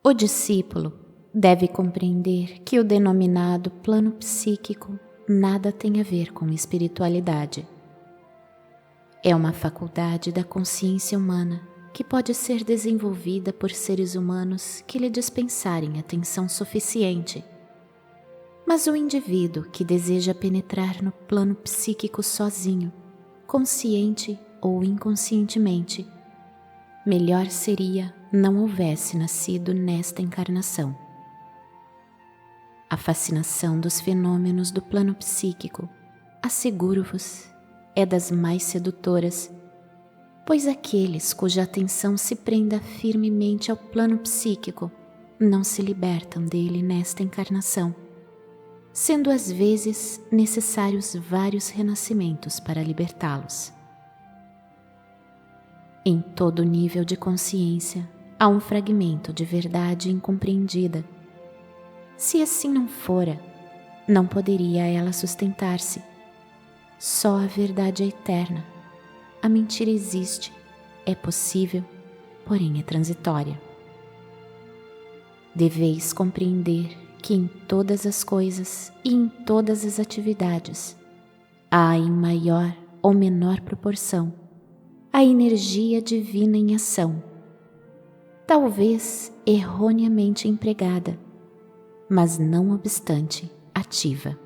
O discípulo deve compreender que o denominado plano psíquico nada tem a ver com espiritualidade. É uma faculdade da consciência humana que pode ser desenvolvida por seres humanos que lhe dispensarem atenção suficiente. Mas o indivíduo que deseja penetrar no plano psíquico sozinho, consciente ou inconscientemente, melhor seria não houvesse nascido nesta encarnação. A fascinação dos fenômenos do plano psíquico, asseguro-vos, é das mais sedutoras, pois aqueles cuja atenção se prenda firmemente ao plano psíquico não se libertam dele nesta encarnação, sendo às vezes necessários vários renascimentos para libertá-los. Em todo nível de consciência há um fragmento de verdade incompreendida. Se assim não fora, não poderia ela sustentar-se. Só a verdade é eterna. A mentira existe, é possível, porém é transitória. Deveis compreender que em todas as coisas e em todas as atividades há, em maior ou menor proporção, a energia divina em ação, talvez erroneamente empregada, mas não obstante ativa.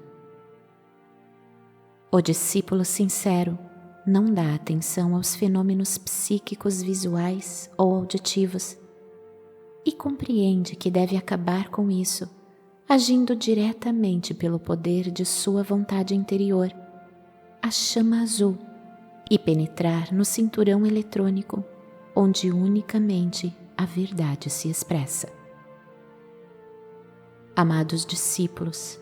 O discípulo sincero não dá atenção aos fenômenos psíquicos visuais ou auditivos e compreende que deve acabar com isso, agindo diretamente pelo poder de sua vontade interior, a chama azul, e penetrar no cinturão eletrônico, onde unicamente a verdade se expressa. Amados discípulos,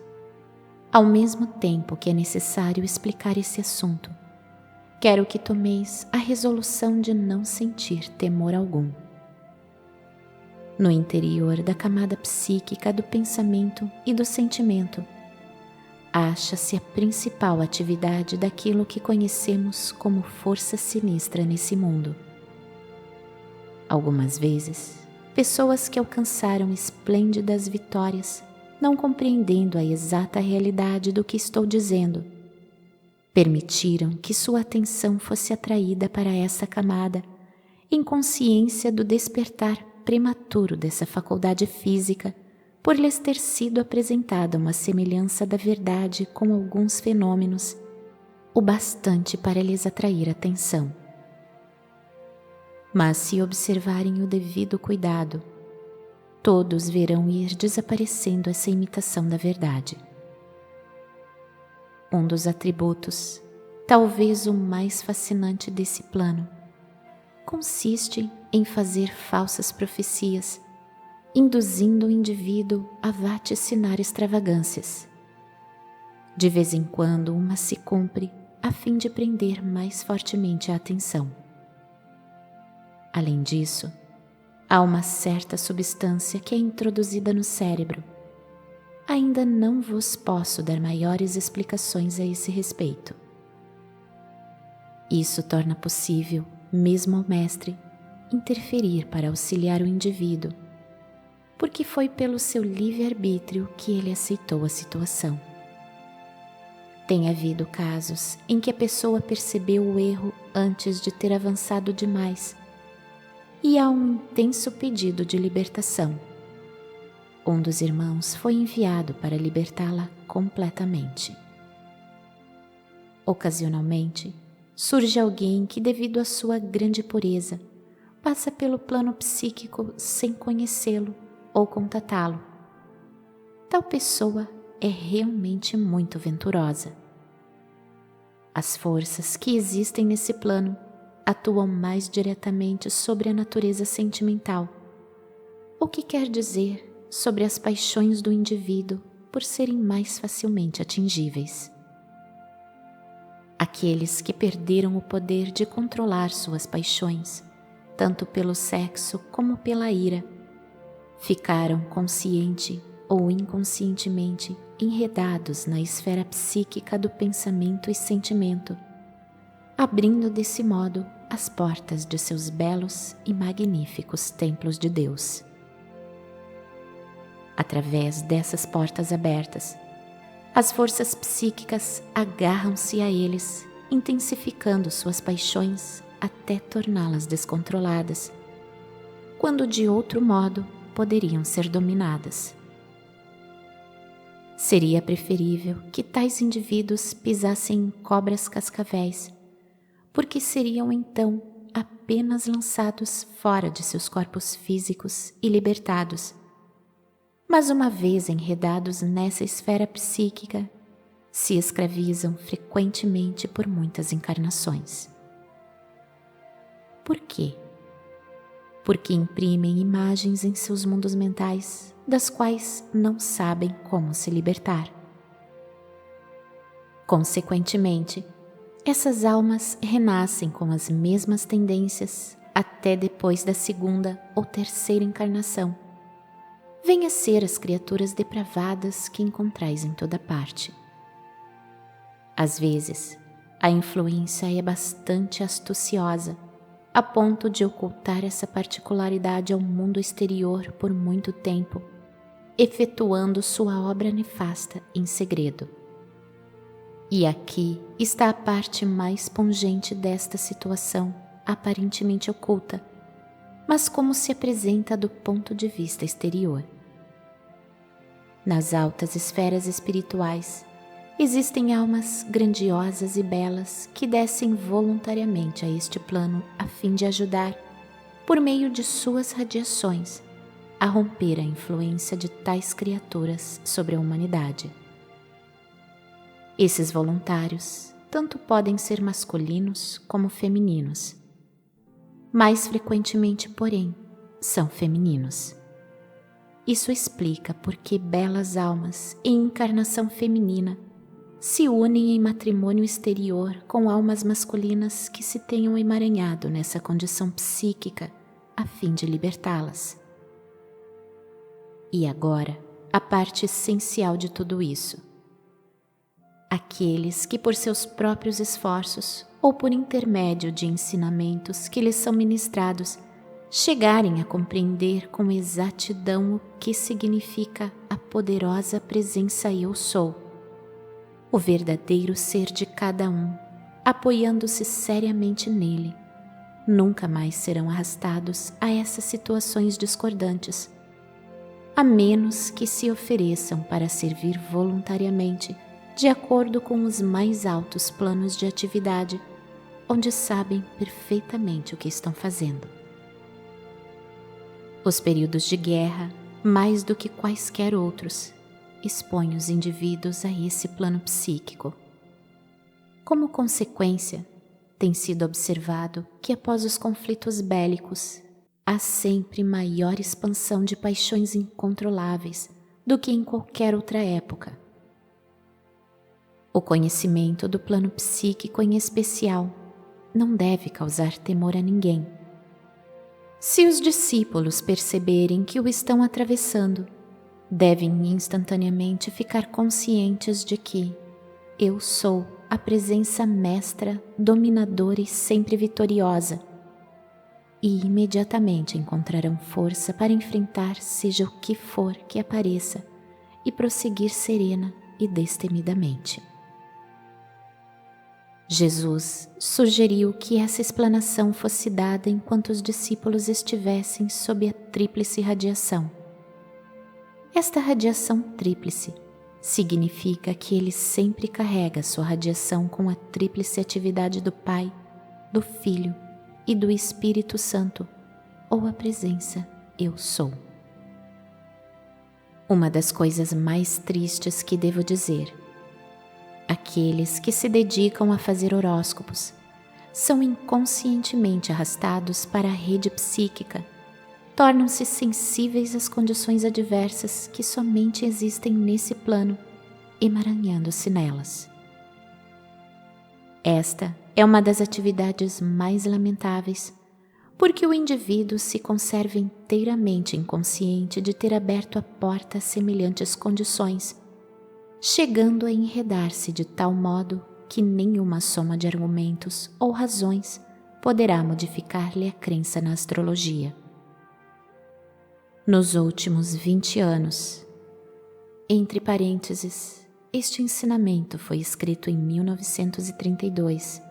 ao mesmo tempo que é necessário explicar esse assunto, quero que tomeis a resolução de não sentir temor algum. No interior da camada psíquica do pensamento e do sentimento, acha-se a principal atividade daquilo que conhecemos como força sinistra nesse mundo. Algumas vezes, pessoas que alcançaram esplêndidas vitórias, não compreendendo a exata realidade do que estou dizendo, permitiram que sua atenção fosse atraída para essa camada, em consciência do despertar prematuro dessa faculdade física, por lhes ter sido apresentada uma semelhança da verdade com alguns fenômenos, o bastante para lhes atrair atenção. Mas se observarem o devido cuidado, todos verão ir desaparecendo essa imitação da verdade. Um dos atributos, talvez o mais fascinante desse plano, consiste em fazer falsas profecias, induzindo o indivíduo a vaticinar extravagâncias. De vez em quando uma se cumpre a fim de prender mais fortemente a atenção. Além disso, há uma certa substância que é introduzida no cérebro. Ainda não vos posso dar maiores explicações a esse respeito. Isso torna possível, mesmo ao mestre, interferir para auxiliar o indivíduo, porque foi pelo seu livre-arbítrio que ele aceitou a situação. Tem havido casos em que a pessoa percebeu o erro antes de ter avançado demais, e há um intenso pedido de libertação. Um dos irmãos foi enviado para libertá-la completamente. Ocasionalmente, surge alguém que, devido à sua grande pureza, passa pelo plano psíquico sem conhecê-lo ou contatá-lo. Tal pessoa é realmente muito venturosa. As forças que existem nesse plano atuam mais diretamente sobre a natureza sentimental, o que quer dizer sobre as paixões do indivíduo por serem mais facilmente atingíveis. Aqueles que perderam o poder de controlar suas paixões, tanto pelo sexo como pela ira, ficaram consciente ou inconscientemente enredados na esfera psíquica do pensamento e sentimento, abrindo desse modo as portas de seus belos e magníficos templos de Deus. Através dessas portas abertas, as forças psíquicas agarram-se a eles, intensificando suas paixões até torná-las descontroladas, quando de outro modo poderiam ser dominadas. Seria preferível que tais indivíduos pisassem em cobras cascavéis, porque seriam então apenas lançados fora de seus corpos físicos e libertados. Mas uma vez enredados nessa esfera psíquica, se escravizam frequentemente por muitas encarnações. Por quê? Porque imprimem imagens em seus mundos mentais, das quais não sabem como se libertar. Consequentemente, essas almas renascem com as mesmas tendências até depois da segunda ou terceira encarnação. Venha ser as criaturas depravadas que encontrais em toda parte. Às vezes, a influência é bastante astuciosa, a ponto de ocultar essa particularidade ao mundo exterior por muito tempo, efetuando sua obra nefasta em segredo. E aqui está a parte mais pungente desta situação, aparentemente oculta, mas como se apresenta do ponto de vista exterior. Nas altas esferas espirituais, existem almas grandiosas e belas que descem voluntariamente a este plano a fim de ajudar, por meio de suas radiações, a romper a influência de tais criaturas sobre a humanidade. Esses voluntários tanto podem ser masculinos como femininos. Mais frequentemente, porém, são femininos. Isso explica por que belas almas em encarnação feminina se unem em matrimônio exterior com almas masculinas que se tenham emaranhado nessa condição psíquica a fim de libertá-las. E agora, a parte essencial de tudo isso. Aqueles que por seus próprios esforços ou por intermédio de ensinamentos que lhes são ministrados, chegarem a compreender com exatidão o que significa a poderosa presença Eu Sou, o verdadeiro ser de cada um, apoiando-se seriamente nele, nunca mais serão arrastados a essas situações discordantes, a menos que se ofereçam para servir voluntariamente de acordo com os mais altos planos de atividade, onde sabem perfeitamente o que estão fazendo. Os períodos de guerra, mais do que quaisquer outros, expõem os indivíduos a esse plano psíquico. Como consequência, tem sido observado que após os conflitos bélicos, há sempre maior expansão de paixões incontroláveis do que em qualquer outra época. O conhecimento do plano psíquico em especial não deve causar temor a ninguém. Se os discípulos perceberem que o estão atravessando, devem instantaneamente ficar conscientes de que Eu sou a presença mestra, dominadora e sempre vitoriosa, e imediatamente encontrarão força para enfrentar seja o que for que apareça e prosseguir serena e destemidamente. Jesus sugeriu que essa explanação fosse dada enquanto os discípulos estivessem sob a tríplice radiação. Esta radiação tríplice significa que ele sempre carrega sua radiação com a tríplice atividade do Pai, do Filho e do Espírito Santo, ou a presença Eu Sou. Uma das coisas mais tristes que devo dizer: aqueles que se dedicam a fazer horóscopos são inconscientemente arrastados para a rede psíquica, tornam-se sensíveis às condições adversas que somente existem nesse plano, emaranhando-se nelas. Esta é uma das atividades mais lamentáveis, porque o indivíduo se conserva inteiramente inconsciente de ter aberto a porta a semelhantes condições, chegando a enredar-se de tal modo que nenhuma soma de argumentos ou razões poderá modificar-lhe a crença na astrologia. Nos últimos 20 anos, Entre parênteses, este ensinamento foi escrito em 1932.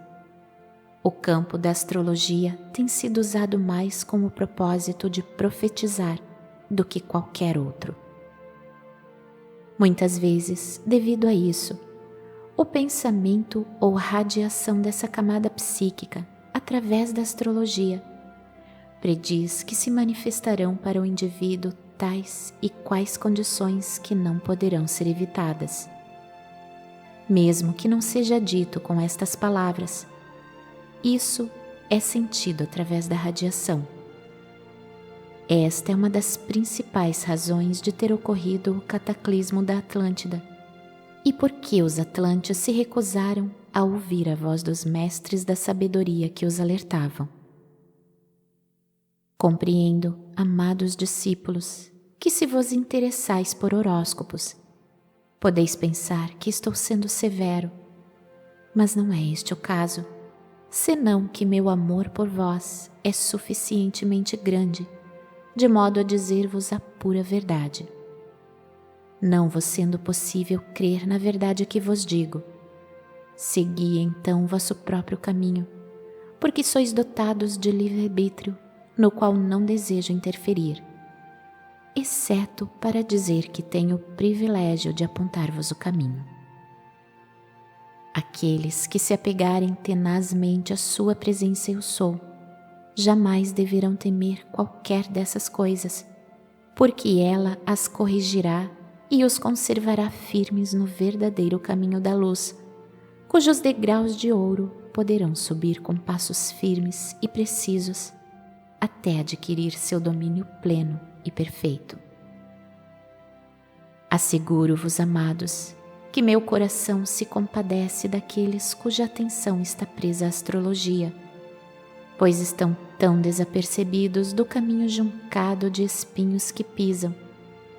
O campo da astrologia tem sido usado mais com o propósito de profetizar do que qualquer outro. Muitas vezes, devido a isso, o pensamento ou radiação dessa camada psíquica, através da astrologia, prediz que se manifestarão para o indivíduo tais e quais condições que não poderão ser evitadas. Mesmo que não seja dito com estas palavras, isso é sentido através da radiação. Esta é uma das principais razões de ter ocorrido o cataclismo da Atlântida e por que os atlantes se recusaram a ouvir a voz dos mestres da sabedoria que os alertavam. Compreendo, amados discípulos, que se vos interessais por horóscopos, podeis pensar que estou sendo severo, mas não é este o caso, senão que meu amor por vós é suficientemente grande, de modo a dizer-vos a pura verdade. Não vos sendo possível crer na verdade que vos digo, segui então vosso próprio caminho, porque sois dotados de livre-arbítrio, no qual não desejo interferir, exceto para dizer que tenho o privilégio de apontar-vos o caminho. Aqueles que se apegarem tenazmente à sua presença eu sou, jamais deverão temer qualquer dessas coisas, porque ela as corrigirá e os conservará firmes no verdadeiro caminho da luz, cujos degraus de ouro poderão subir com passos firmes e precisos, até adquirir seu domínio pleno e perfeito. Asseguro-vos, amados, que meu coração se compadece daqueles cuja atenção está presa à astrologia, pois estão tão desapercebidos do caminho juncado de espinhos que pisam,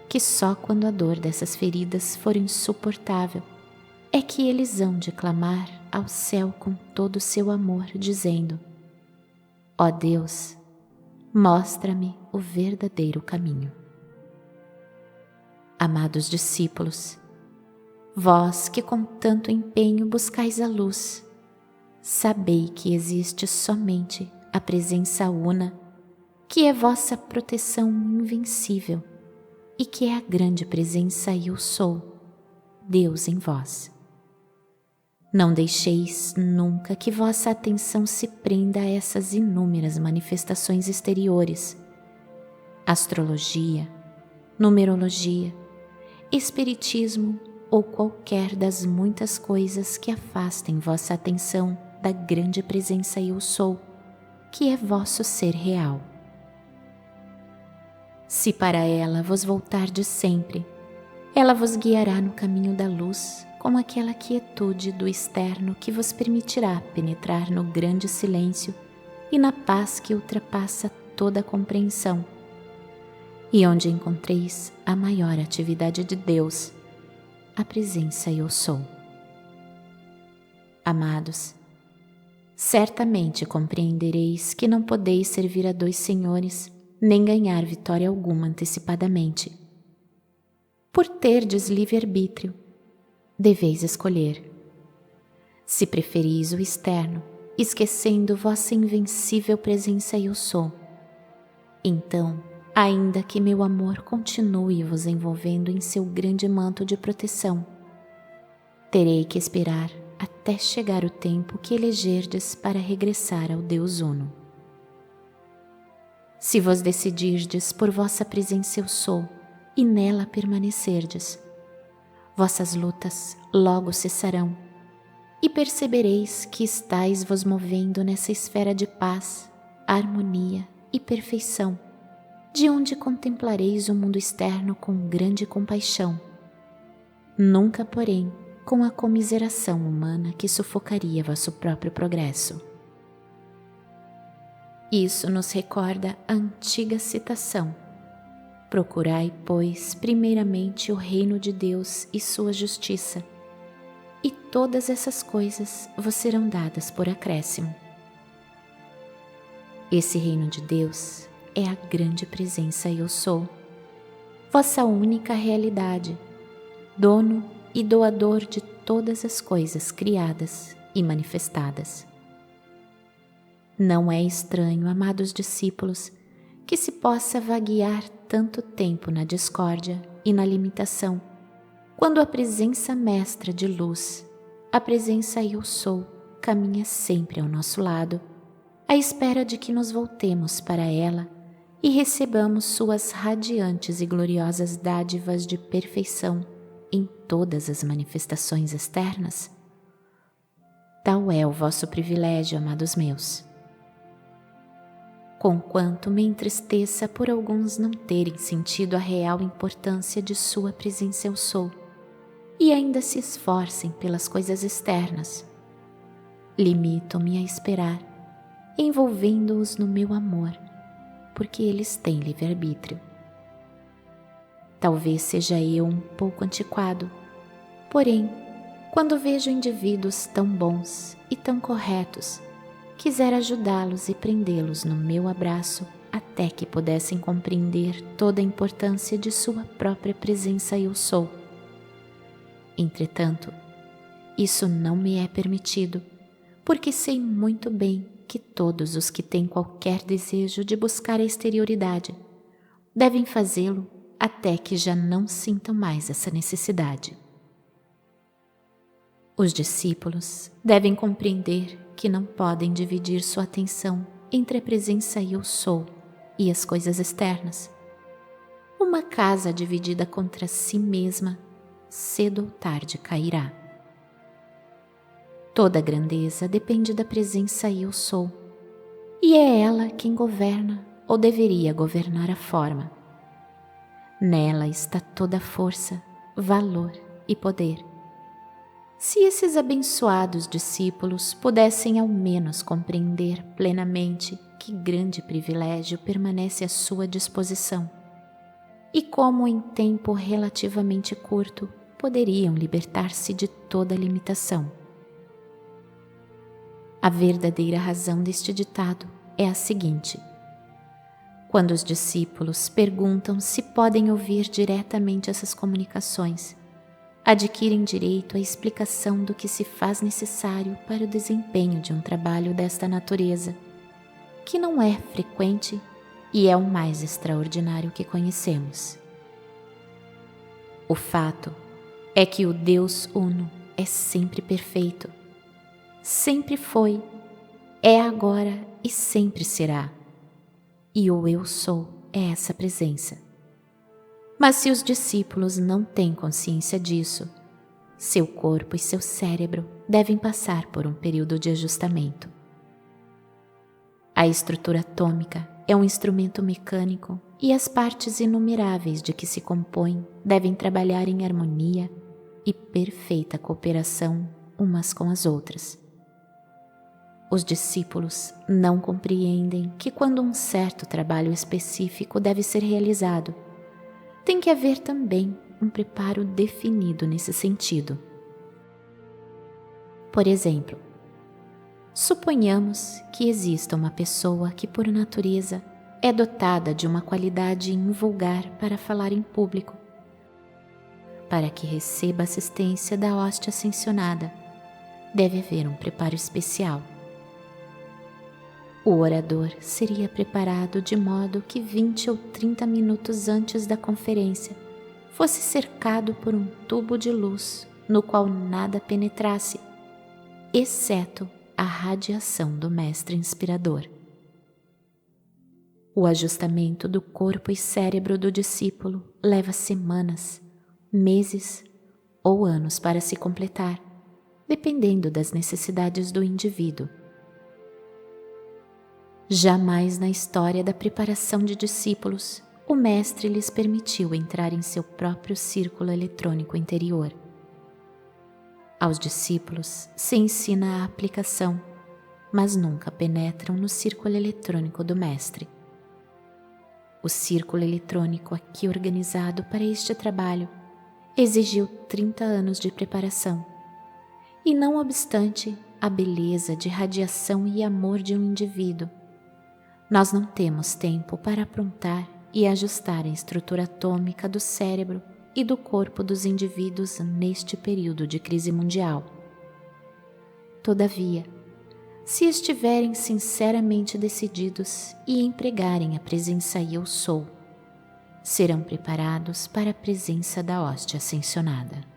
que só quando a dor dessas feridas for insuportável é que eles hão de clamar ao céu com todo o seu amor, dizendo: ó Deus, mostra-me o verdadeiro caminho. Amados discípulos, vós que com tanto empenho buscais a luz, sabei que existe somente a presença una, que é vossa proteção invencível e que é a grande presença Eu Sou, Deus em vós. Não deixeis nunca que vossa atenção se prenda a essas inúmeras manifestações exteriores, astrologia, numerologia, espiritismo ou qualquer das muitas coisas que afastem vossa atenção da grande presença Eu Sou, que é vosso ser real. Se para ela vos voltardes sempre, ela vos guiará no caminho da luz com aquela quietude do externo que vos permitirá penetrar no grande silêncio e na paz que ultrapassa toda a compreensão, e onde encontreis a maior atividade de Deus, a presença Eu Sou. Amados, certamente compreendereis que não podeis servir a dois senhores, nem ganhar vitória alguma antecipadamente. Por terdes livre-arbítrio, deveis escolher. Se preferis o externo, esquecendo vossa invencível presença Eu Sou, então, ainda que meu amor continue vos envolvendo em seu grande manto de proteção, terei que esperar até chegar o tempo que elegerdes para regressar ao Deus Uno. Se vos decidirdes por vossa presença Eu Sou e nela permanecerdes, vossas lutas logo cessarão e percebereis que estáis vos movendo nessa esfera de paz, harmonia e perfeição, de onde contemplareis o mundo externo com grande compaixão, nunca, porém, com a comiseração humana que sufocaria vosso próprio progresso. Isso nos recorda a antiga citação: procurai, pois, primeiramente o reino de Deus e sua justiça, e todas essas coisas vos serão dadas por acréscimo. Esse reino de Deus é a grande presença Eu Sou, vossa única realidade, dono e doador de todas as coisas criadas e manifestadas. Não é estranho, amados discípulos, que se possa vaguear tanto tempo na discórdia e na limitação, quando a presença mestra de luz, a presença Eu Sou, caminha sempre ao nosso lado, à espera de que nos voltemos para ela e recebamos suas radiantes e gloriosas dádivas de perfeição em todas as manifestações externas? Tal é o vosso privilégio, amados meus. Conquanto me entristeça por alguns não terem sentido a real importância de sua presença Eu Sou e ainda se esforcem pelas coisas externas, limito-me a esperar, envolvendo-os no meu amor, porque eles têm livre-arbítrio. Talvez seja eu um pouco antiquado, porém, quando vejo indivíduos tão bons e tão corretos, quisera ajudá-los e prendê-los no meu abraço até que pudessem compreender toda a importância de sua própria presença Eu Sou. Entretanto, isso não me é permitido, porque sei muito bem que todos os que têm qualquer desejo de buscar a exterioridade devem fazê-lo até que já não sintam mais essa necessidade. Os discípulos devem compreender que não podem dividir sua atenção entre a presença Eu Sou e as coisas externas. Uma casa dividida contra si mesma, cedo ou tarde cairá. Toda grandeza depende da presença Eu Sou, e é ela quem governa ou deveria governar a forma. Nela está toda a força, valor e poder. Se esses abençoados discípulos pudessem ao menos compreender plenamente que grande privilégio permanece à sua disposição e como em tempo relativamente curto poderiam libertar-se de toda limitação. A verdadeira razão deste ditado é a seguinte: quando os discípulos perguntam se podem ouvir diretamente essas comunicações, adquirem direito à explicação do que se faz necessário para o desempenho de um trabalho desta natureza, que não é frequente e é o mais extraordinário que conhecemos. O fato é que o Deus Uno é sempre perfeito, sempre foi, é agora e sempre será, e o Eu Sou é essa presença. Mas se os discípulos não têm consciência disso, seu corpo e seu cérebro devem passar por um período de ajustamento. A estrutura atômica é um instrumento mecânico e as partes inumeráveis de que se compõe devem trabalhar em harmonia e perfeita cooperação umas com as outras. Os discípulos não compreendem que quando um certo trabalho específico deve ser realizado, tem que haver também um preparo definido nesse sentido. Por exemplo, suponhamos que exista uma pessoa que, por natureza, é dotada de uma qualidade invulgar para falar em público. Para que receba assistência da hóstia ascensionada, deve haver um preparo especial. O orador seria preparado de modo que 20 ou 30 minutos antes da conferência fosse cercado por um tubo de luz no qual nada penetrasse, exceto a radiação do mestre inspirador. O ajustamento do corpo e cérebro do discípulo leva semanas, meses ou anos para se completar, dependendo das necessidades do indivíduo. Jamais na história da preparação de discípulos, o mestre lhes permitiu entrar em seu próprio círculo eletrônico interior. Aos discípulos se ensina a aplicação, mas nunca penetram no círculo eletrônico do mestre. O círculo eletrônico aqui organizado para este trabalho exigiu 30 anos de preparação, e não obstante a beleza de radiação e amor de um indivíduo, nós não temos tempo para aprontar e ajustar a estrutura atômica do cérebro e do corpo dos indivíduos neste período de crise mundial. Todavia, se estiverem sinceramente decididos e empregarem a presença Eu Sou, serão preparados para a presença da hóstia ascensionada.